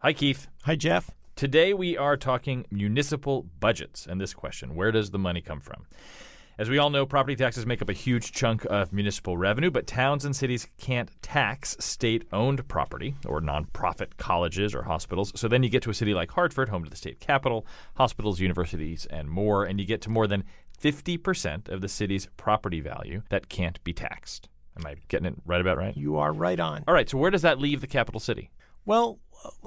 Hi, Keith. Hi, Jeff. Today we are talking municipal budgets and this question: where does the money come from? As we all know, property taxes make up a huge chunk of municipal revenue, but towns and cities can't tax state-owned property or nonprofit colleges or hospitals. So then you get to a city like Hartford, home to the state capital, hospitals, universities, and more, and you get to more than 50% of the city's property value that can't be taxed. Am I getting it right about right? You are right on. All right, so where does that leave the capital city? Well,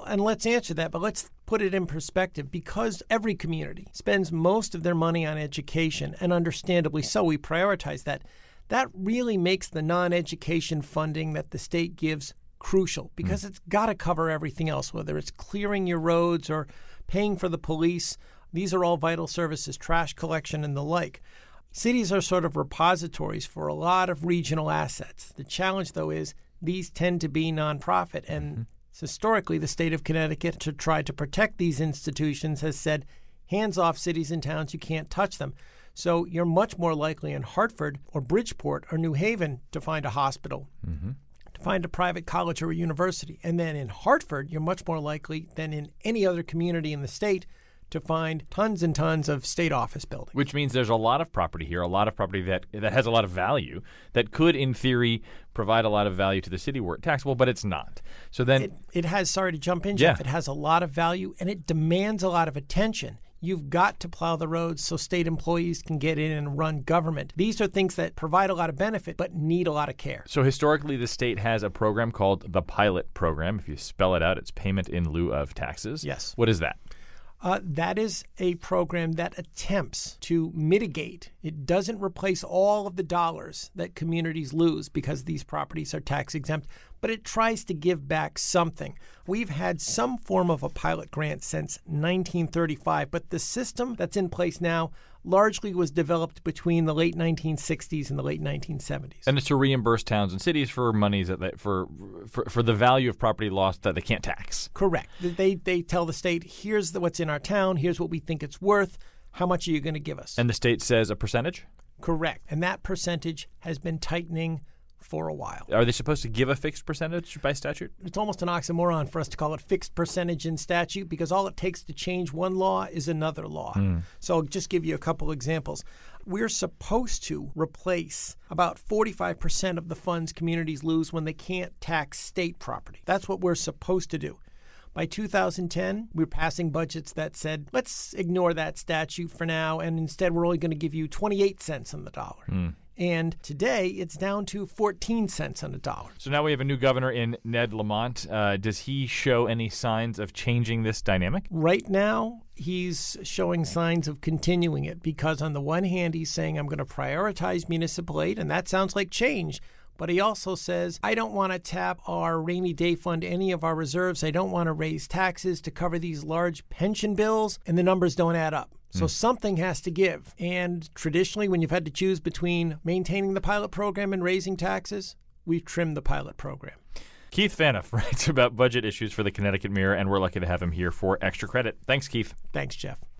and let's answer that, but let's put it in perspective. Because every community spends most of their money on education, and understandably so, we prioritize that. That really makes the non-education funding that the state gives crucial, because it's got to cover everything else, whether it's clearing your roads or paying for the police. These are all vital services, trash collection and the like. Cities are sort of repositories for a lot of regional assets. The challenge, though, is these tend to be nonprofit, and historically, the state of Connecticut, to try to protect these institutions, has said, hands off cities and towns, you can't touch them. So you're much more likely in Hartford or Bridgeport or New Haven to find a hospital, to find a private college or a university. And then in Hartford, you're much more likely than in any other community in the state to find tons and tons of state office buildings. Which means there's a lot of property here, a lot of property that has a lot of value, that could, in theory, provide a lot of value to the city were it taxable, but it's not. So then it has, sorry to jump in, Jeff, it has a lot of value and it demands a lot of attention. You've got to plow the roads so state employees can get in and run government. These are things that provide a lot of benefit but need a lot of care. So historically, the state has a program called the Pilot Program. If you spell it out, it's payment in lieu of taxes. Yes. What is that? That is a program that attempts to mitigate. It doesn't replace all of the dollars that communities lose because these properties are tax exempt, but it tries to give back something. We've had some form of a pilot grant since 1935, but the system that's in place now largely was developed between the late 1960s and the late 1970s. And it's to reimburse towns and cities for monies for the value of property lost that they can't tax. Correct. They tell the state, here's what's in our town, here's what we think it's worth, how much are you going to give us? And the state says a percentage? Correct. And that percentage has been tightening for a while. Are they supposed to give a fixed percentage by statute? It's almost an oxymoron for us to call it fixed percentage in statute, because all it takes to change one law is another law. So I'll just give you a couple examples. We're supposed to replace about 45% of the funds communities lose when they can't tax state property. That's what we're supposed to do. By 2010, we were passing budgets that said, let's ignore that statute for now, and instead we're only going to give you 28 cents on the dollar. And today, it's down to 14 cents on the dollar. So now we have a new governor in Ned Lamont. Does he show any signs of changing this dynamic? Right now, he's showing signs of continuing it, because on the one hand, he's saying, I'm going to prioritize municipal aid, and that sounds like change. But he also says, I don't want to tap our rainy day fund, any of our reserves. I don't want to raise taxes to cover these large pension bills, and the numbers don't add up. So something has to give. And traditionally, when you've had to choose between maintaining the pilot program and raising taxes, we've trimmed the pilot program. Keith Fanoff writes about budget issues for the Connecticut Mirror, and we're lucky to have him here for Extra Credit. Thanks, Keith. Thanks, Jeff.